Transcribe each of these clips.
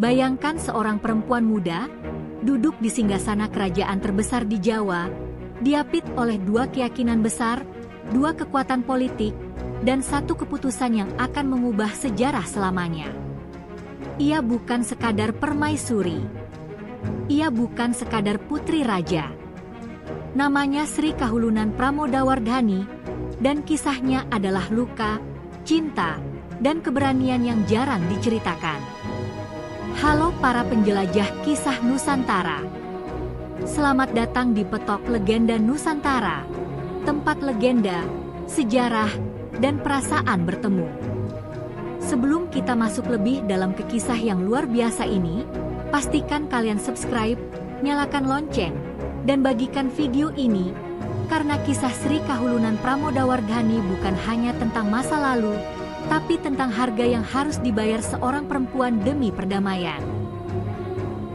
Bayangkan seorang perempuan muda, duduk di singgasana kerajaan terbesar di Jawa, diapit oleh dua keyakinan besar, dua kekuatan politik, dan satu keputusan yang akan mengubah sejarah selamanya. Ia bukan sekadar permaisuri. Ia bukan sekadar putri raja. Namanya Sri Kahulunan Pramodawardhani, dan kisahnya adalah luka, cinta, dan keberanian yang jarang diceritakan. Halo para penjelajah kisah Nusantara. Selamat datang di Petok Legenda Nusantara, tempat legenda, sejarah, dan perasaan bertemu. Sebelum kita masuk lebih dalam ke kisah yang luar biasa ini, pastikan kalian subscribe, nyalakan lonceng, dan bagikan video ini, karena kisah Sri Kahulunan Pramodawardhani bukan hanya tentang masa lalu, tapi tentang harga yang harus dibayar seorang perempuan demi perdamaian.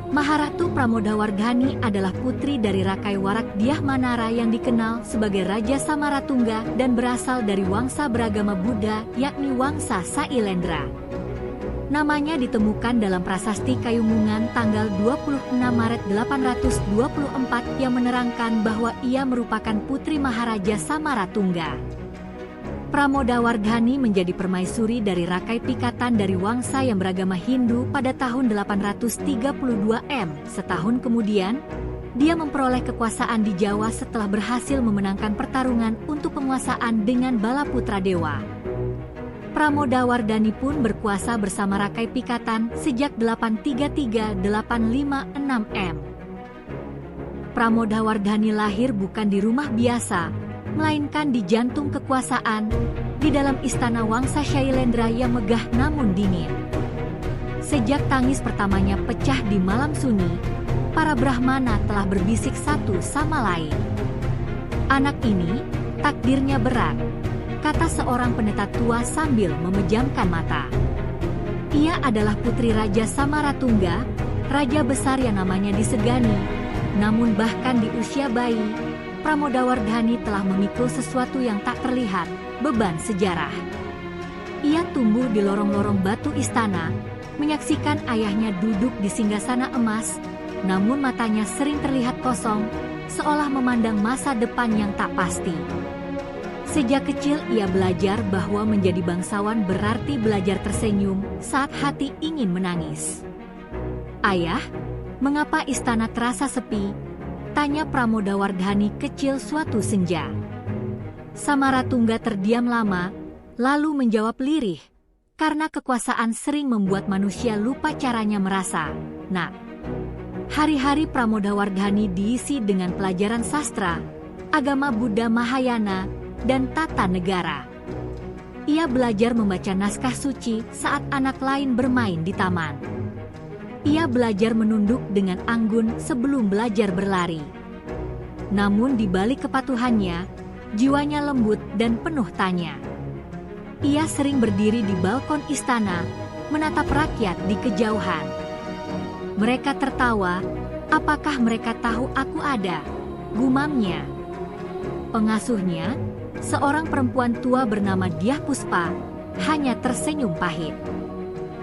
Maharatu Pramodawardhani adalah putri dari Rakai Warakdiah Manara yang dikenal sebagai Raja Samaratungga dan berasal dari wangsa beragama Buddha, yakni wangsa Sailendra. Namanya ditemukan dalam prasasti Kayumungan tanggal 26 Maret 824 yang menerangkan bahwa ia merupakan putri Maharaja Samaratungga. Pramodawardhani menjadi permaisuri dari Rakai Pikatan dari wangsa yang beragama Hindu pada tahun 832 M. Setahun kemudian, dia memperoleh kekuasaan di Jawa setelah berhasil memenangkan pertarungan untuk penguasaan dengan Balaputra Dewa. Pramodawardhani pun berkuasa bersama Rakai Pikatan sejak 833-856 M. Pramodawardhani lahir bukan di rumah biasa, melainkan di jantung kekuasaan, di dalam istana wangsa Sailendra yang megah namun dingin. Sejak tangis pertamanya pecah di malam sunyi, para Brahmana telah berbisik satu sama lain. Anak ini, takdirnya berat, kata seorang pendeta tua sambil memejamkan mata. Ia adalah putri Raja Samaratungga, raja besar yang namanya disegani, namun bahkan di usia bayi, Pramodawardhani telah memikul sesuatu yang tak terlihat, beban sejarah. Ia tumbuh di lorong-lorong batu istana, menyaksikan ayahnya duduk di singgasana emas, namun matanya sering terlihat kosong, seolah memandang masa depan yang tak pasti. Sejak kecil ia belajar bahwa menjadi bangsawan berarti belajar tersenyum saat hati ingin menangis. "Ayah, mengapa istana terasa sepi?" tanya Pramodawardhani kecil suatu senja. Samaratungga terdiam lama, lalu menjawab lirih, "Karena kekuasaan sering membuat manusia lupa caranya merasa, Nak." Hari-hari Pramodawardhani diisi dengan pelajaran sastra, agama Buddha Mahayana, dan tata negara. Ia belajar membaca naskah suci saat anak lain bermain di taman. Ia belajar menunduk dengan anggun sebelum belajar berlari. Namun di balik kepatuhannya, jiwanya lembut dan penuh tanya. Ia sering berdiri di balkon istana, menatap rakyat di kejauhan. Mereka tertawa, "Apakah mereka tahu aku ada?" gumamnya. Pengasuhnya, seorang perempuan tua bernama Dyah Puspa, hanya tersenyum pahit.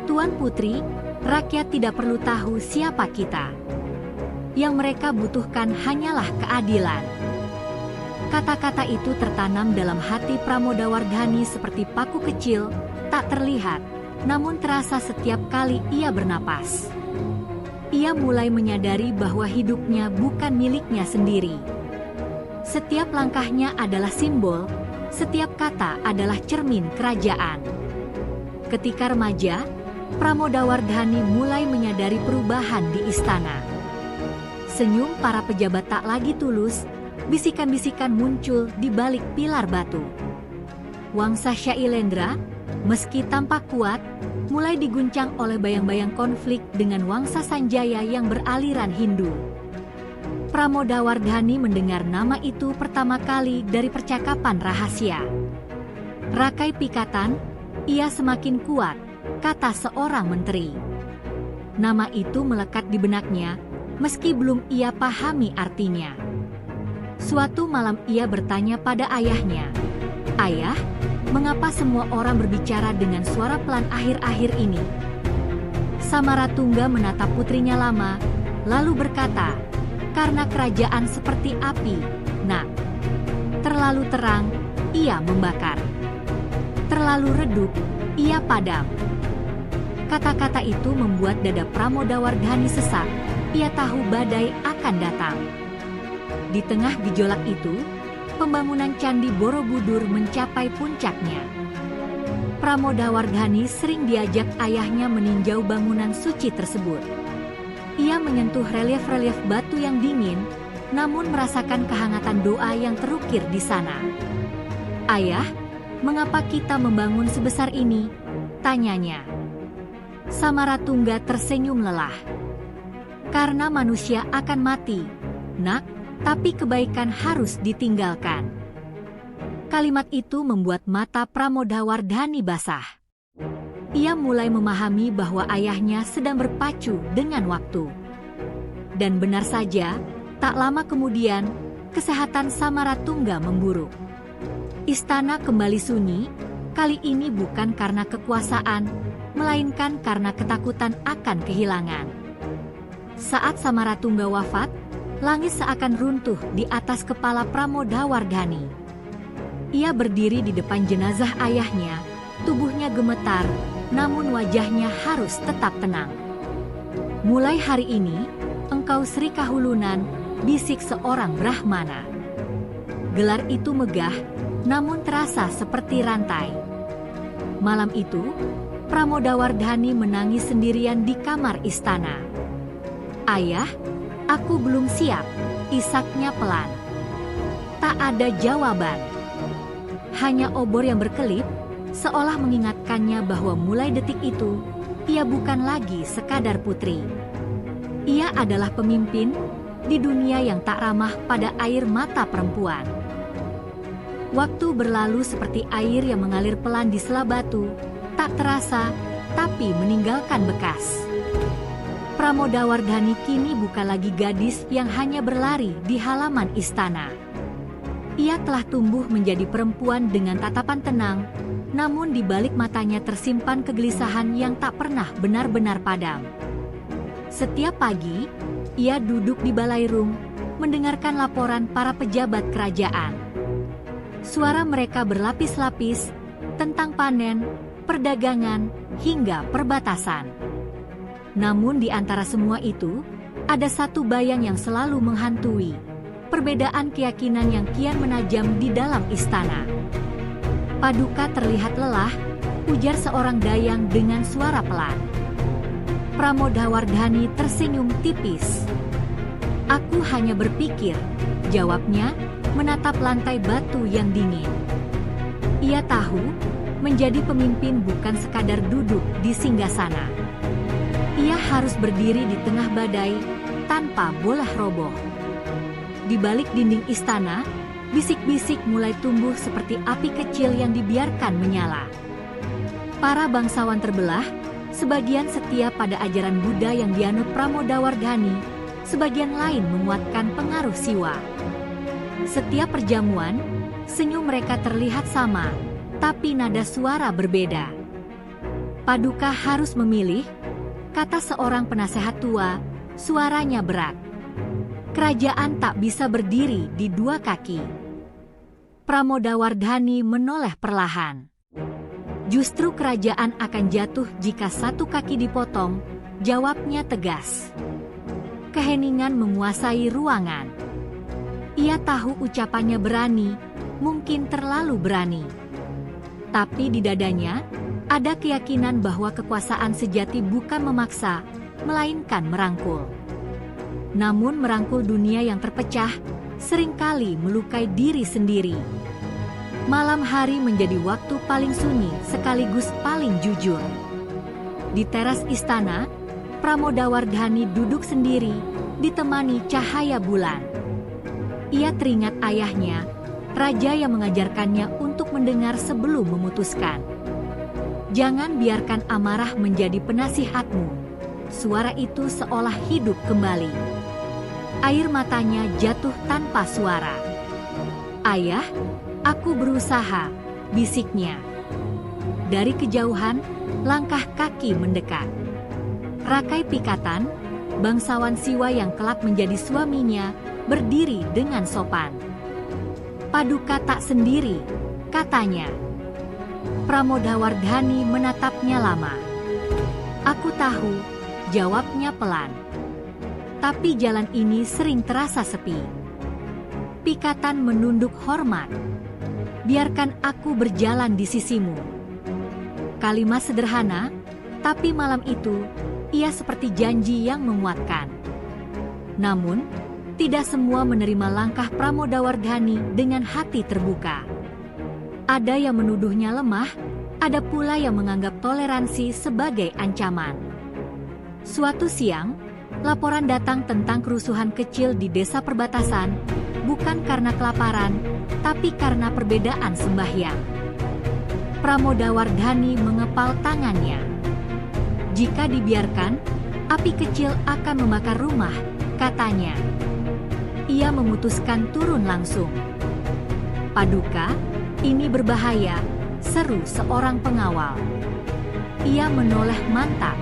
"Tuan Putri, rakyat tidak perlu tahu siapa kita. Yang mereka butuhkan hanyalah keadilan." Kata-kata itu tertanam dalam hati Pramodawardhani seperti paku kecil, tak terlihat, namun terasa setiap kali ia bernapas. Ia mulai menyadari bahwa hidupnya bukan miliknya sendiri. Setiap langkahnya adalah simbol, setiap kata adalah cermin kerajaan. Ketika remaja, Pramodawardhani mulai menyadari perubahan di istana. Senyum para pejabat tak lagi tulus, bisikan-bisikan muncul di balik pilar batu. Wangsa Sailendra, meski tampak kuat, mulai diguncang oleh bayang-bayang konflik dengan wangsa Sanjaya yang beraliran Hindu. Pramodawardhani mendengar nama itu pertama kali dari percakapan rahasia. "Rakai Pikatan, ia semakin kuat," kata seorang menteri. Nama itu melekat di benaknya, meski belum ia pahami artinya. Suatu malam ia bertanya pada ayahnya, "Ayah, mengapa semua orang berbicara dengan suara pelan akhir-akhir ini?" Samaratungga menatap putrinya lama, lalu berkata, "Karena kerajaan seperti api, Nak. Terlalu terang, ia membakar. Terlalu redup, ia padam." Kata-kata itu membuat dada Pramodawardhani sesak. Ia tahu badai akan datang. Di tengah gejolak itu, pembangunan Candi Borobudur mencapai puncaknya. Pramodawardhani sering diajak ayahnya meninjau bangunan suci tersebut. Ia menyentuh relief-relief batu yang dingin, namun merasakan kehangatan doa yang terukir di sana. "Ayah, mengapa kita membangun sebesar ini?" tanyanya. Samaratungga tersenyum lelah. "Karena manusia akan mati, Nak, tapi kebaikan harus ditinggalkan." Kalimat itu membuat mata Pramodawardhani basah. Ia mulai memahami bahwa ayahnya sedang berpacu dengan waktu. Dan benar saja, tak lama kemudian, kesehatan Samaratungga memburuk. Istana kembali sunyi, kali ini bukan karena kekuasaan, melainkan karena ketakutan akan kehilangan. Saat Samaratungga wafat, langit seakan runtuh di atas kepala Pramodawardhani. Ia berdiri di depan jenazah ayahnya, tubuhnya gemetar, namun wajahnya harus tetap tenang. "Mulai hari ini, engkau Sri Kahulunan," bisik seorang Brahmana. Gelar itu megah, namun terasa seperti rantai. Malam itu, Pramodawardhani menangis sendirian di kamar istana. "Ayah, aku belum siap," isaknya pelan. Tak ada jawaban. Hanya obor yang berkelip, seolah mengingatkannya bahwa mulai detik itu, ia bukan lagi sekadar putri. Ia adalah pemimpin di dunia yang tak ramah pada air mata perempuan. Waktu berlalu seperti air yang mengalir pelan di sela batu, tak terasa, tapi meninggalkan bekas. Pramodawardhani kini bukan lagi gadis yang hanya berlari di halaman istana. Ia telah tumbuh menjadi perempuan dengan tatapan tenang, namun di balik matanya tersimpan kegelisahan yang tak pernah benar-benar padam. Setiap pagi, ia duduk di balairung, mendengarkan laporan para pejabat kerajaan. Suara mereka berlapis-lapis tentang panen, perdagangan, hingga perbatasan. Namun di antara semua itu, ada satu bayang yang selalu menghantui: perbedaan keyakinan yang kian menajam di dalam istana. "Paduka terlihat lelah," ujar seorang dayang dengan suara pelan. Pramodawardhani tersenyum tipis. "Aku hanya berpikir," jawabnya, menatap lantai batu yang dingin. Ia tahu, menjadi pemimpin bukan sekadar duduk di singgasana. Ia harus berdiri di tengah badai, tanpa boleh roboh. Di balik dinding istana, bisik-bisik mulai tumbuh seperti api kecil yang dibiarkan menyala. Para bangsawan terbelah, sebagian setia pada ajaran Buddha yang dianut Pramodawardhani, sebagian lain menguatkan pengaruh Siwa. Setiap perjamuan, senyum mereka terlihat sama, tapi nada suara berbeda. "Paduka harus memilih," kata seorang penasehat tua, suaranya berat. "Kerajaan tak bisa berdiri di dua kaki." Pramodawardhani menoleh perlahan. "Justru kerajaan akan jatuh jika satu kaki dipotong," jawabnya tegas. Keheningan menguasai ruangan. Ia tahu ucapannya berani, mungkin terlalu berani. Tapi di dadanya, ada keyakinan bahwa kekuasaan sejati bukan memaksa, melainkan merangkul. Namun merangkul dunia yang terpecah, seringkali melukai diri sendiri. Malam hari menjadi waktu paling sunyi sekaligus paling jujur. Di teras istana, Pramodawardhani duduk sendiri, ditemani cahaya bulan. Ia teringat ayahnya, raja yang mengajarkannya untuk mendengar sebelum memutuskan. "Jangan biarkan amarah menjadi penasihatmu." Suara itu seolah hidup kembali. Air matanya jatuh tanpa suara. "Ayah, aku berusaha," bisiknya. Dari kejauhan, langkah kaki mendekat. Rakai Pikatan, bangsawan Siwa yang kelak menjadi suaminya, berdiri dengan sopan. Paduka tak sendiri, katanya. Pramodawardhani menatapnya lama. Aku tahu, jawabnya pelan. Tapi jalan ini sering terasa sepi. Pikatan menunduk hormat. Biarkan aku berjalan di sisimu. Kalimat sederhana, tapi malam itu, ia seperti janji yang menguatkan. Namun, tidak semua menerima langkah Pramodawardhani dengan hati terbuka. Ada yang menuduhnya lemah, ada pula yang menganggap toleransi sebagai ancaman. Suatu siang, laporan datang tentang kerusuhan kecil di desa perbatasan, bukan karena kelaparan, tapi karena perbedaan sembahyang. Pramodawardhani mengepal tangannya. Jika dibiarkan, api kecil akan membakar rumah, katanya. Ia memutuskan turun langsung. Paduka, ini berbahaya, seru seorang pengawal. Ia menoleh mantap.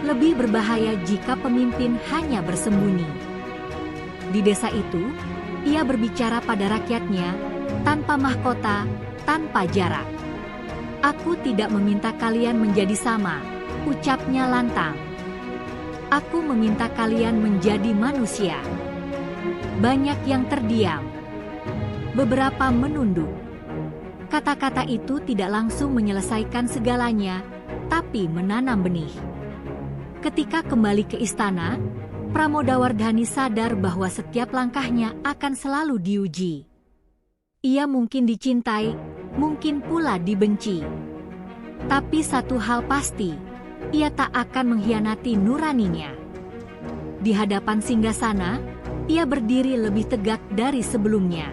Lebih berbahaya jika pemimpin hanya bersembunyi. Di desa itu, ia berbicara pada rakyatnya, tanpa mahkota, tanpa jarak. Aku tidak meminta kalian menjadi sama, ucapnya lantang. Aku meminta kalian menjadi manusia. Banyak yang terdiam. Beberapa menunduk. Kata-kata itu tidak langsung menyelesaikan segalanya, tapi menanam benih. Ketika kembali ke istana, Pramodawardhani sadar bahwa setiap langkahnya akan selalu diuji. Ia mungkin dicintai, mungkin pula dibenci. Tapi satu hal pasti, ia tak akan mengkhianati nuraninya. Di hadapan singgasana, ia berdiri lebih tegak dari sebelumnya.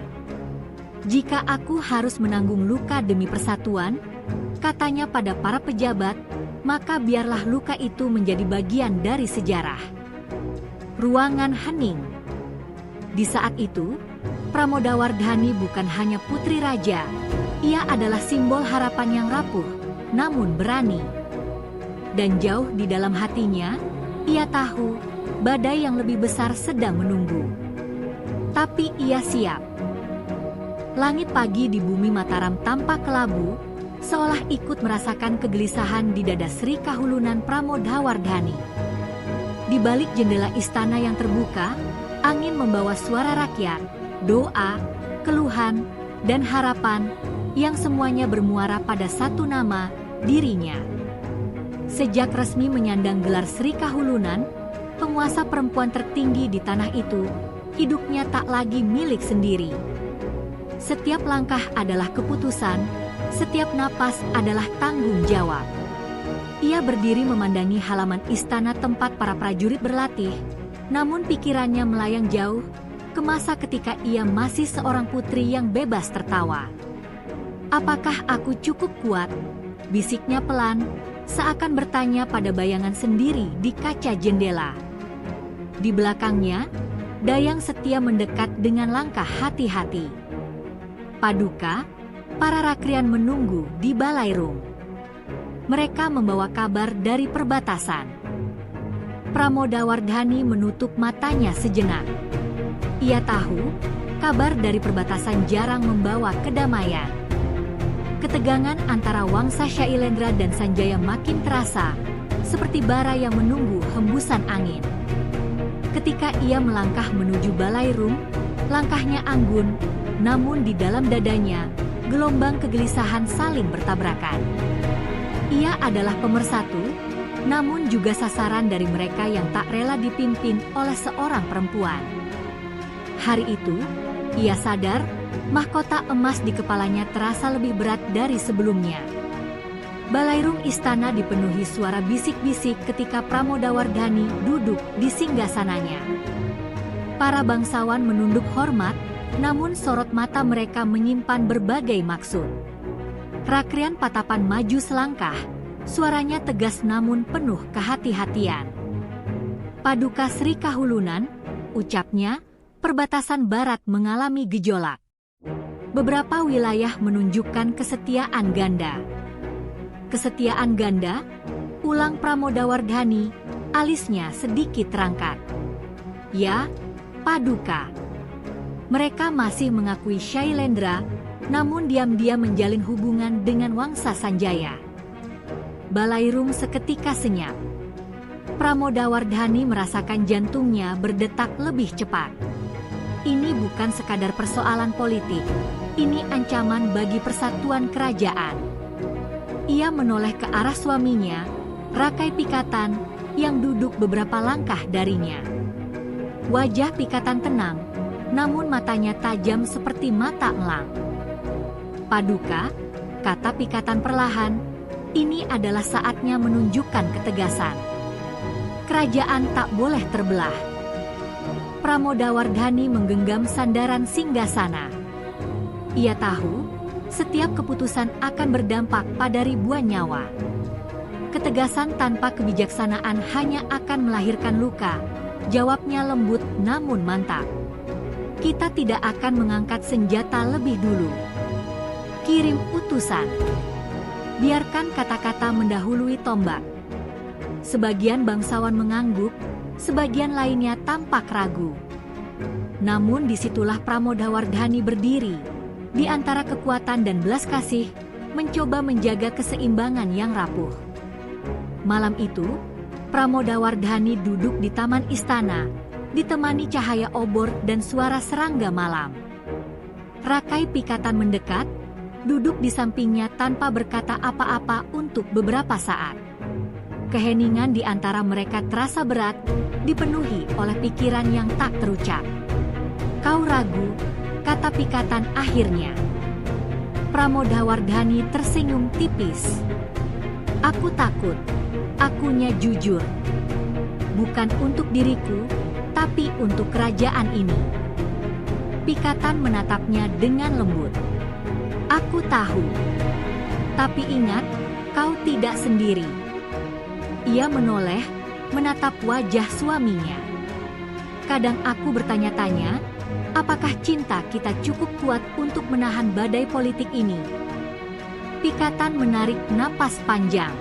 Jika aku harus menanggung luka demi persatuan, katanya pada para pejabat, maka biarlah luka itu menjadi bagian dari sejarah. Ruangan hening. Di saat itu, Pramodawardhani bukan hanya putri raja, ia adalah simbol harapan yang rapuh, namun berani. Dan jauh di dalam hatinya, ia tahu badai yang lebih besar sedang menunggu. Tapi ia siap. Langit pagi di bumi Mataram tampak kelabu, seolah ikut merasakan kegelisahan di dada Sri Kahulunan Pramodawardhani. Di balik jendela istana yang terbuka, angin membawa suara rakyat, doa, keluhan, dan harapan, yang semuanya bermuara pada satu nama, dirinya. Sejak resmi menyandang gelar Sri Kahulunan, penguasa perempuan tertinggi di tanah itu, hidupnya tak lagi milik sendiri. Setiap langkah adalah keputusan, setiap napas adalah tanggung jawab. Ia berdiri memandangi halaman istana tempat para prajurit berlatih, namun pikirannya melayang jauh, ke masa ketika ia masih seorang putri yang bebas tertawa. Apakah aku cukup kuat? Bisiknya pelan, seakan bertanya pada bayangan sendiri di kaca jendela. Di belakangnya, Dayang Setia mendekat dengan langkah hati-hati. Paduka, para rakrian menunggu di Balairung. Mereka membawa kabar dari perbatasan. Pramodawardhani menutup matanya sejenak. Ia tahu, kabar dari perbatasan jarang membawa kedamaian. Ketegangan antara Wangsa Shailendra dan Sanjaya makin terasa, seperti bara yang menunggu hembusan angin. Ketika ia melangkah menuju Balairung, langkahnya anggun, namun di dalam dadanya, gelombang kegelisahan saling bertabrakan. Ia adalah pemersatu, namun juga sasaran dari mereka yang tak rela dipimpin oleh seorang perempuan. Hari itu, ia sadar, mahkota emas di kepalanya terasa lebih berat dari sebelumnya. Balairung istana dipenuhi suara bisik-bisik ketika Pramodawardhani duduk di singgasananya. Para bangsawan menunduk hormat, namun sorot mata mereka menyimpan berbagai maksud. Rakrian Patapan maju selangkah, suaranya tegas namun penuh kehati-hatian. Paduka Sri Kahulunan, ucapnya, perbatasan barat mengalami gejolak. Beberapa wilayah menunjukkan kesetiaan ganda. Kesetiaan ganda, Ulang Pramodawardhani, alisnya sedikit terangkat. Ya, Paduka. Mereka masih mengakui Shailendra, namun diam-diam menjalin hubungan dengan Wangsa Sanjaya. Balairung seketika senyap. Pramodawardhani merasakan jantungnya berdetak lebih cepat. Ini bukan sekadar persoalan politik, ini ancaman bagi persatuan kerajaan. Ia menoleh ke arah suaminya, Rakai Pikatan, yang duduk beberapa langkah darinya. Wajah Pikatan tenang, namun matanya tajam seperti mata elang. Paduka, kata Pikatan perlahan, ini adalah saatnya menunjukkan ketegasan. Kerajaan tak boleh terbelah. Pramodawardhani menggenggam sandaran singgasana. Ia tahu, setiap keputusan akan berdampak pada ribuan nyawa. Ketegasan tanpa kebijaksanaan hanya akan melahirkan luka, jawabnya lembut namun mantap. Kita tidak akan mengangkat senjata lebih dulu. Kirim utusan. Biarkan kata-kata mendahului tombak. Sebagian bangsawan mengangguk, sebagian lainnya tampak ragu. Namun disitulah Pramodawardhani berdiri, di antara kekuatan dan belas kasih, mencoba menjaga keseimbangan yang rapuh. Malam itu, Pramodawardhani duduk di taman istana, ditemani cahaya obor dan suara serangga malam. Rakai Pikatan mendekat, duduk di sampingnya tanpa berkata apa-apa untuk beberapa saat. Keheningan di antara mereka terasa berat, dipenuhi oleh pikiran yang tak terucap. Kau ragu, kata Pikatan akhirnya. Pramodawardhani tersenyum tipis. Aku takut, akunya jujur. Bukan untuk diriku, tapi untuk kerajaan ini. Pikatan menatapnya dengan lembut. Aku tahu. Tapi ingat, kau tidak sendiri. Ia menoleh, menatap wajah suaminya. Kadang aku bertanya-tanya, apakah cinta kita cukup kuat untuk menahan badai politik ini? Pikatan menarik napas panjang.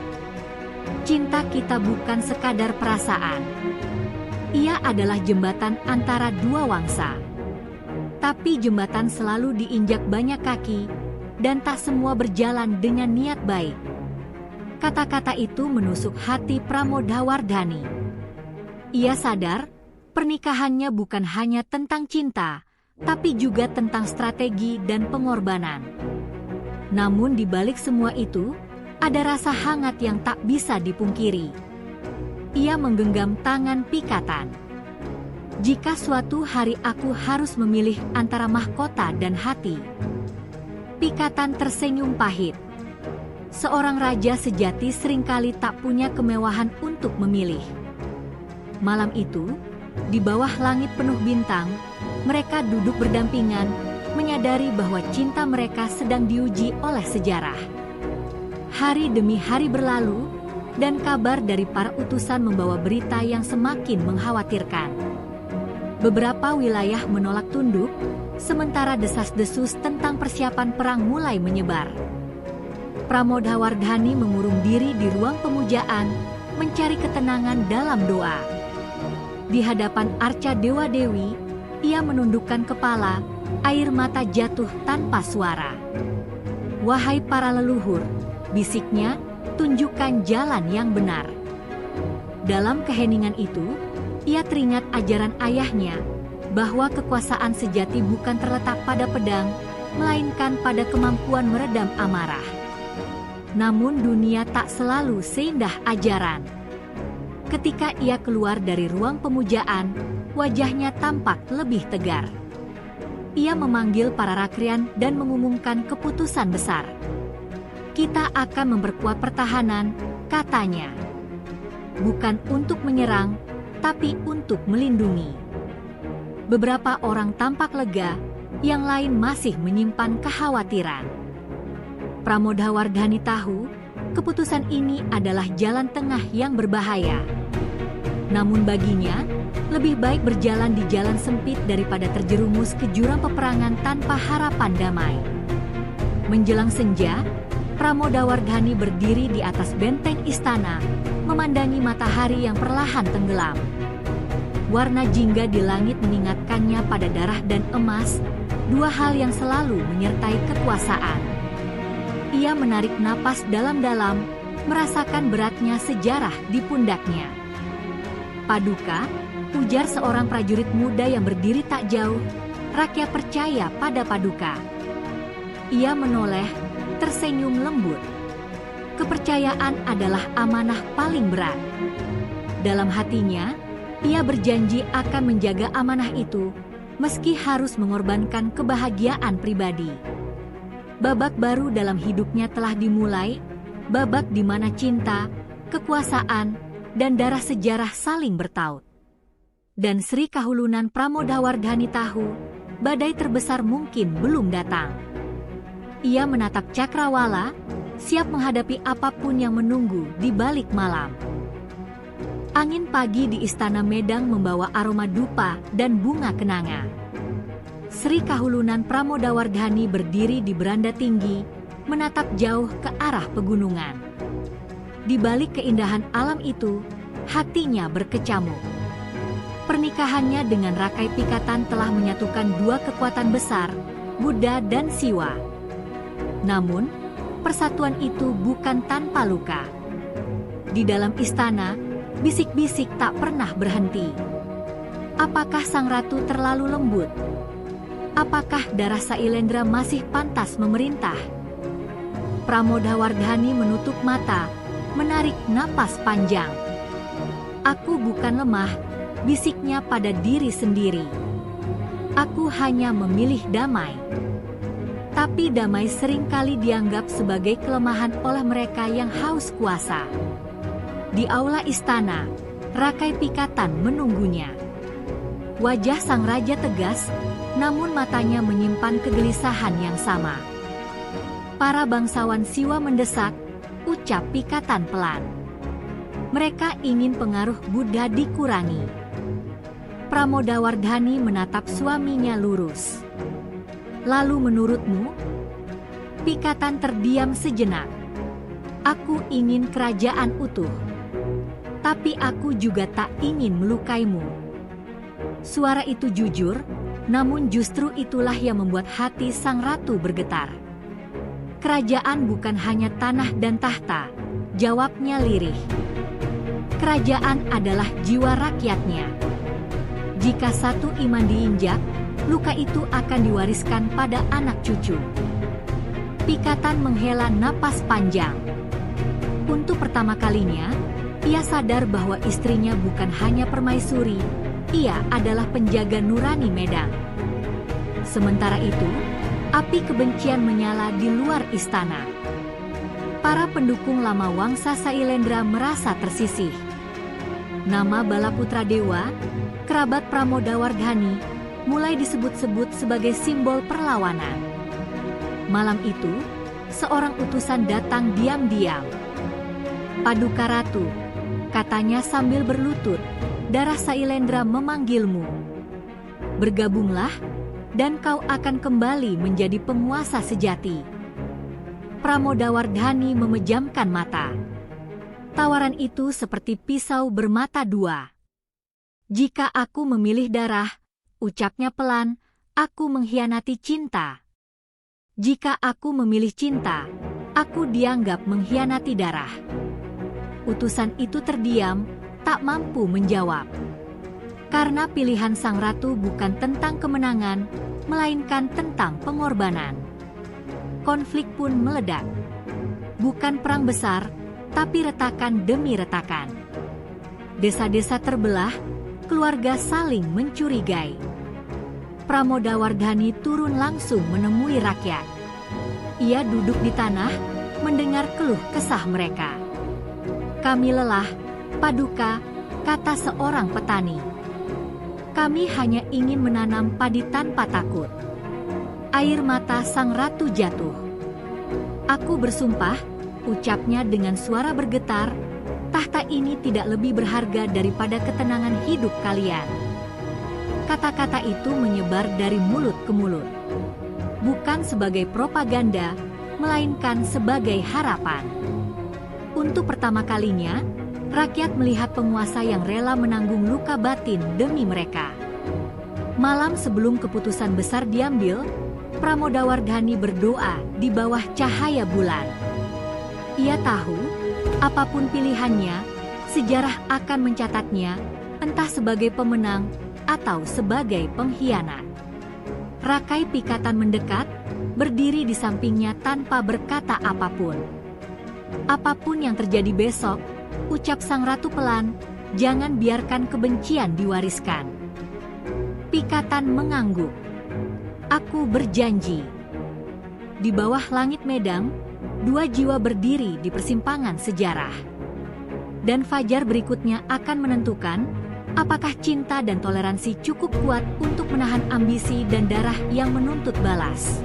Cinta kita bukan sekadar perasaan. Ia adalah jembatan antara dua wangsa. Tapi jembatan selalu diinjak banyak kaki, dan tak semua berjalan dengan niat baik. Kata-kata itu menusuk hati Pramodawardhani. Ia sadar, pernikahannya bukan hanya tentang cinta, tapi juga tentang strategi dan pengorbanan. Namun di balik semua itu, ada rasa hangat yang tak bisa dipungkiri. Ia menggenggam tangan Pikatan. Jika suatu hari aku harus memilih antara mahkota dan hati. Pikatan tersenyum pahit. Seorang raja sejati seringkali tak punya kemewahan untuk memilih. Malam itu, di bawah langit penuh bintang, mereka duduk berdampingan, menyadari bahwa cinta mereka sedang diuji oleh sejarah. Hari demi hari berlalu, dan kabar dari para utusan membawa berita yang semakin mengkhawatirkan. Beberapa wilayah menolak tunduk, sementara desas-desus tentang persiapan perang mulai menyebar. Pramodawardhani mengurung diri di ruang pemujaan, mencari ketenangan dalam doa. Di hadapan arca dewa-dewi, ia menundukkan kepala, air mata jatuh tanpa suara. Wahai para leluhur, bisiknya, tunjukkan jalan yang benar. Dalam keheningan itu, ia teringat ajaran ayahnya, bahwa kekuasaan sejati bukan terletak pada pedang, melainkan pada kemampuan meredam amarah. Namun dunia tak selalu seindah ajaran. Ketika ia keluar dari ruang pemujaan, wajahnya tampak lebih tegar. Ia memanggil para rakrian dan mengumumkan keputusan besar. Kita akan memperkuat pertahanan, katanya. Bukan untuk menyerang, tapi untuk melindungi. Beberapa orang tampak lega, yang lain masih menyimpan kekhawatiran. Pramodawardhani tahu, keputusan ini adalah jalan tengah yang berbahaya. Namun baginya, lebih baik berjalan di jalan sempit daripada terjerumus ke jurang peperangan tanpa harapan damai. Menjelang senja, Pramodawardhani berdiri di atas benteng istana, memandangi matahari yang perlahan tenggelam. Warna jingga di langit mengingatkannya pada darah dan emas, dua hal yang selalu menyertai kekuasaan. Ia menarik napas dalam-dalam, merasakan beratnya sejarah di pundaknya. Paduka, ujar seorang prajurit muda yang berdiri tak jauh, rakyat percaya pada Paduka. Ia menoleh, tersenyum lembut. Kepercayaan adalah amanah paling berat. Dalam hatinya, ia berjanji akan menjaga amanah itu, meski harus mengorbankan kebahagiaan pribadi. Babak baru dalam hidupnya telah dimulai, babak di mana cinta, kekuasaan, dan darah sejarah saling bertaut. Dan Sri Kahulunan Pramodawardhani tahu, badai terbesar mungkin belum datang. Ia menatap Cakrawala, siap menghadapi apapun yang menunggu di balik malam. Angin pagi di Istana Medang membawa aroma dupa dan bunga kenanga. Sri Kahulunan Pramodawardhani berdiri di beranda tinggi, menatap jauh ke arah pegunungan. Di balik keindahan alam itu, hatinya berkecamuk. Pernikahannya dengan Rakai Pikatan telah menyatukan dua kekuatan besar, Buddha dan Siwa. Namun, persatuan itu bukan tanpa luka. Di dalam istana, bisik-bisik tak pernah berhenti. Apakah sang ratu terlalu lembut? Apakah darah Sailendra masih pantas memerintah? Pramodawardhani menutup mata, menarik napas panjang. Aku bukan lemah, bisiknya pada diri sendiri. Aku hanya memilih damai. Tapi damai seringkali dianggap sebagai kelemahan oleh mereka yang haus kuasa. Di aula istana, Rakai Pikatan menunggunya. Wajah sang raja tegas, namun matanya menyimpan kegelisahan yang sama. Para bangsawan Siwa mendesak, ucap Pikatan pelan. Mereka ingin pengaruh Buddha dikurangi. Pramodawardhani menatap suaminya lurus. Lalu menurutmu? Pikatan terdiam sejenak. Aku ingin kerajaan utuh. Tapi aku juga tak ingin melukaimu. Suara itu jujur, namun justru itulah yang membuat hati sang ratu bergetar. Kerajaan bukan hanya tanah dan tahta, jawabnya lirih. Kerajaan adalah jiwa rakyatnya. Jika satu iman diinjak, luka itu akan diwariskan pada anak cucu. Pikatan menghela napas panjang. Untuk pertama kalinya, ia sadar bahwa istrinya bukan hanya permaisuri, ia adalah penjaga nurani Medang. Sementara itu, api kebencian menyala di luar istana. Para pendukung lama Wangsa Sailendra merasa tersisih. Nama Balaputra Dewa, kerabat Pramodawardhani, mulai disebut-sebut sebagai simbol perlawanan. Malam itu, seorang utusan datang diam-diam. Paduka Ratu, katanya sambil berlutut, darah Sailendra memanggilmu. Bergabunglah, dan kau akan kembali menjadi penguasa sejati. Pramodawardhani memejamkan mata. Tawaran itu seperti pisau bermata dua. Jika aku memilih darah, ucapnya pelan, aku mengkhianati cinta. Jika aku memilih cinta, aku dianggap mengkhianati darah. Utusan itu terdiam, tak mampu menjawab. Karena pilihan sang ratu bukan tentang kemenangan, melainkan tentang pengorbanan. Konflik pun meledak. Bukan perang besar, tapi retakan demi retakan. Desa-desa terbelah, keluarga saling mencurigai. Pramodawardhani turun langsung menemui rakyat. Ia duduk di tanah, mendengar keluh kesah mereka. Kami lelah, Paduka, kata seorang petani. Kami hanya ingin menanam padi tanpa takut. Air mata sang ratu jatuh. Aku bersumpah, ucapnya dengan suara bergetar, tahta ini tidak lebih berharga daripada ketenangan hidup kalian. Kata-kata itu menyebar dari mulut ke mulut. Bukan sebagai propaganda, melainkan sebagai harapan. Untuk pertama kalinya, Rakyat melihat penguasa yang rela menanggung luka batin demi mereka. Malam sebelum keputusan besar diambil, Pramodawardhani berdoa di bawah cahaya bulan. Ia tahu, apapun pilihannya, sejarah akan mencatatnya, entah sebagai pemenang atau sebagai pengkhianat. Rakai Pikatan mendekat, berdiri di sampingnya tanpa berkata apapun. Apapun yang terjadi besok, ucap sang ratu pelan, jangan biarkan kebencian diwariskan. Pikatan mengangguk. Aku berjanji. Di bawah langit Medang, dua jiwa berdiri di persimpangan sejarah. Dan fajar berikutnya akan menentukan, apakah cinta dan toleransi cukup kuat untuk menahan ambisi dan darah yang menuntut balas.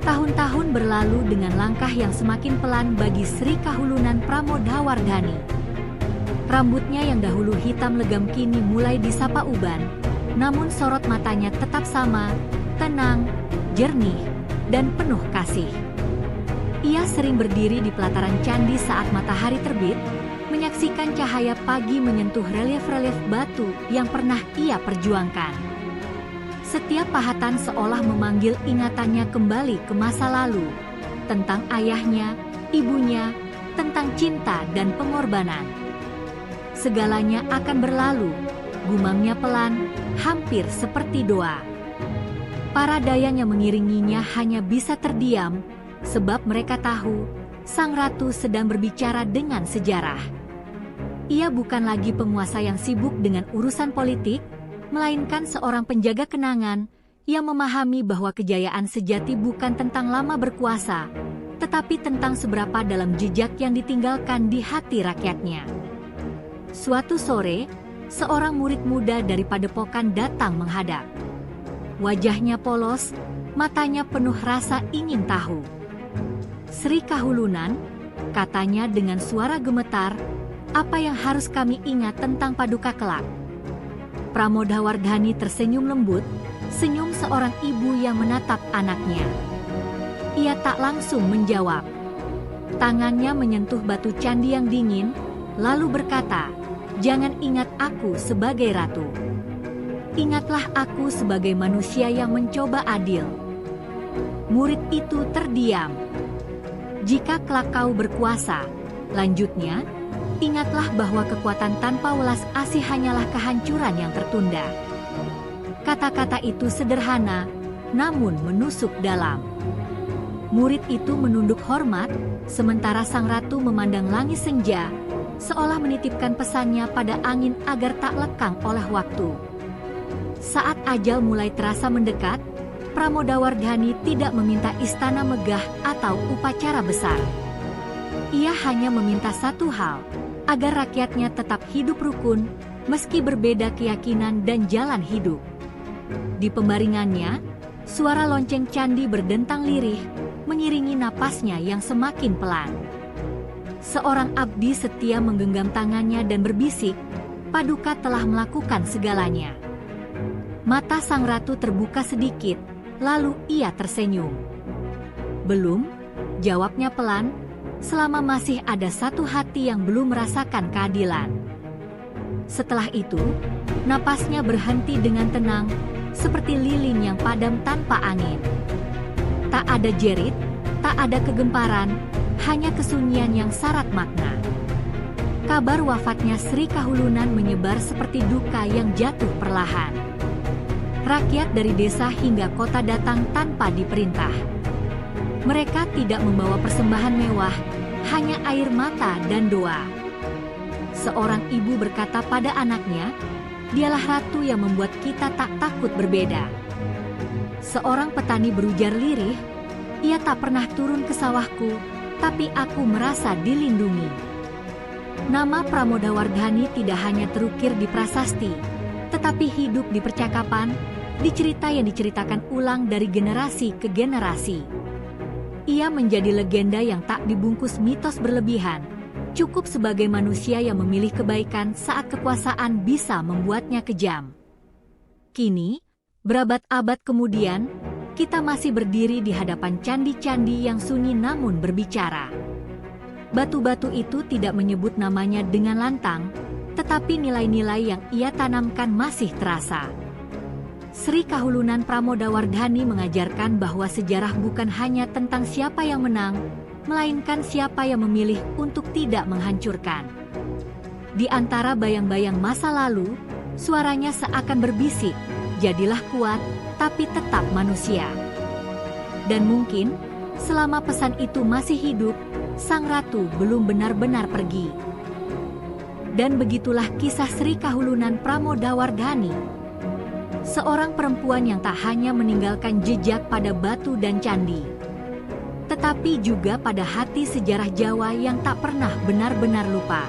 Tahun-tahun berlalu dengan langkah yang semakin pelan bagi Sri Kahulunan Pramodawardhani. Rambutnya yang dahulu hitam legam kini mulai disapa uban, namun sorot matanya tetap sama, tenang, jernih, dan penuh kasih. Ia sering berdiri di pelataran candi saat matahari terbit, menyaksikan cahaya pagi menyentuh relief-relief batu yang pernah ia perjuangkan. Setiap pahatan seolah memanggil ingatannya kembali ke masa lalu, tentang ayahnya, ibunya, tentang cinta dan pengorbanan. Segalanya akan berlalu, gumamnya pelan, hampir seperti doa. Para dayang yang mengiringinya hanya bisa terdiam, sebab mereka tahu, sang ratu sedang berbicara dengan sejarah. Ia bukan lagi penguasa yang sibuk dengan urusan politik, melainkan seorang penjaga kenangan yang memahami bahwa kejayaan sejati bukan tentang lama berkuasa, tetapi tentang seberapa dalam jejak yang ditinggalkan di hati rakyatnya. Suatu sore, seorang murid muda dari padepokan datang menghadap. Wajahnya polos, matanya penuh rasa ingin tahu. Sri Kahulunan, katanya dengan suara gemetar, apa yang harus kami ingat tentang Paduka kelak? Pramodawardhani tersenyum lembut, senyum seorang ibu yang menatap anaknya. Ia tak langsung menjawab. Tangannya menyentuh batu candi yang dingin, lalu berkata, jangan ingat aku sebagai ratu. Ingatlah aku sebagai manusia yang mencoba adil. Murid itu terdiam. Jika kelak kau berkuasa, lanjutnya, ingatlah bahwa kekuatan tanpa welas asih hanyalah kehancuran yang tertunda. Kata-kata itu sederhana, namun menusuk dalam. Murid itu menunduk hormat, sementara sang ratu memandang langit senja, seolah menitipkan pesannya pada angin agar tak lekang oleh waktu. Saat ajal mulai terasa mendekat, Pramodawardhani tidak meminta istana megah atau upacara besar. Ia hanya meminta satu hal, agar rakyatnya tetap hidup rukun, meski berbeda keyakinan dan jalan hidup. Di pembaringannya, suara lonceng candi berdentang lirih, mengiringi napasnya yang semakin pelan. Seorang abdi setia menggenggam tangannya dan berbisik, Paduka telah melakukan segalanya. Mata sang ratu terbuka sedikit, lalu ia tersenyum. Belum, jawabnya pelan, selama masih ada satu hati yang belum merasakan keadilan. Setelah itu, napasnya berhenti dengan tenang, seperti lilin yang padam tanpa angin. Tak ada jerit, tak ada kegemparan, hanya kesunyian yang syarat makna. Kabar wafatnya Sri Kahulunan menyebar seperti duka yang jatuh perlahan. Rakyat dari desa hingga kota datang tanpa diperintah. Mereka tidak membawa persembahan mewah, hanya air mata dan doa. Seorang ibu berkata pada anaknya, dialah ratu yang membuat kita tak takut berbeda. Seorang petani berujar lirih, ia tak pernah turun ke sawahku, tapi aku merasa dilindungi. Nama Pramodawardhani tidak hanya terukir di prasasti, tetapi hidup di percakapan, di cerita yang diceritakan ulang dari generasi ke generasi. Ia menjadi legenda yang tak dibungkus mitos berlebihan, cukup sebagai manusia yang memilih kebaikan saat kekuasaan bisa membuatnya kejam. Kini, berabad-abad kemudian, kita masih berdiri di hadapan candi-candi yang sunyi namun berbicara. Batu-batu itu tidak menyebut namanya dengan lantang, tetapi nilai-nilai yang ia tanamkan masih terasa. Sri Kahulunan Pramodawardhani mengajarkan bahwa sejarah bukan hanya tentang siapa yang menang, melainkan siapa yang memilih untuk tidak menghancurkan. Di antara bayang-bayang masa lalu, suaranya seakan berbisik, jadilah kuat, tapi tetap manusia. Dan mungkin, selama pesan itu masih hidup, sang ratu belum benar-benar pergi. Dan begitulah kisah Sri Kahulunan Pramodawardhani. Seorang perempuan yang tak hanya meninggalkan jejak pada batu dan candi, tetapi juga pada hati sejarah Jawa yang tak pernah benar-benar lupa.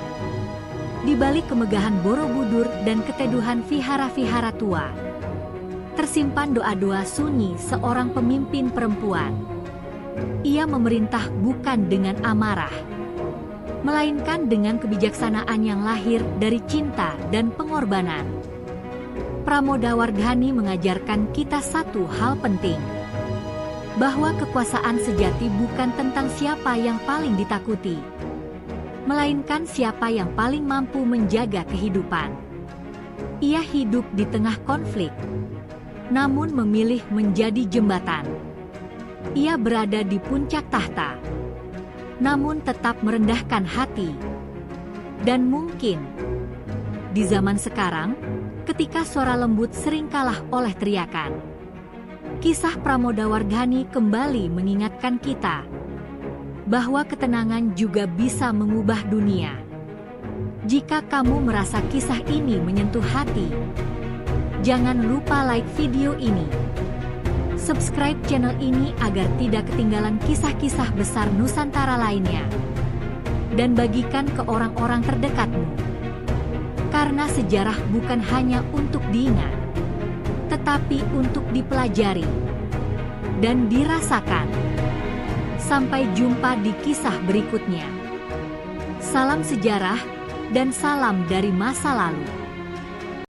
Di balik kemegahan Borobudur dan keteduhan vihara-vihara tua, tersimpan doa-doa sunyi seorang pemimpin perempuan. Ia memerintah bukan dengan amarah, melainkan dengan kebijaksanaan yang lahir dari cinta dan pengorbanan. Pramodawardhani mengajarkan kita satu hal penting, bahwa kekuasaan sejati bukan tentang siapa yang paling ditakuti, melainkan siapa yang paling mampu menjaga kehidupan. Ia hidup di tengah konflik, namun memilih menjadi jembatan. Ia berada di puncak tahta, namun tetap merendahkan hati. Dan mungkin, di zaman sekarang, ketika suara lembut sering kalah oleh teriakan, kisah Pramodawardhani kembali mengingatkan kita bahwa ketenangan juga bisa mengubah dunia. Jika kamu merasa kisah ini menyentuh hati, jangan lupa like video ini. Subscribe channel ini agar tidak ketinggalan kisah-kisah besar Nusantara lainnya. Dan bagikan ke orang-orang terdekatmu. Karena sejarah bukan hanya untuk diingat, tetapi untuk dipelajari dan dirasakan. Sampai jumpa di kisah berikutnya. Salam sejarah dan salam dari masa lalu.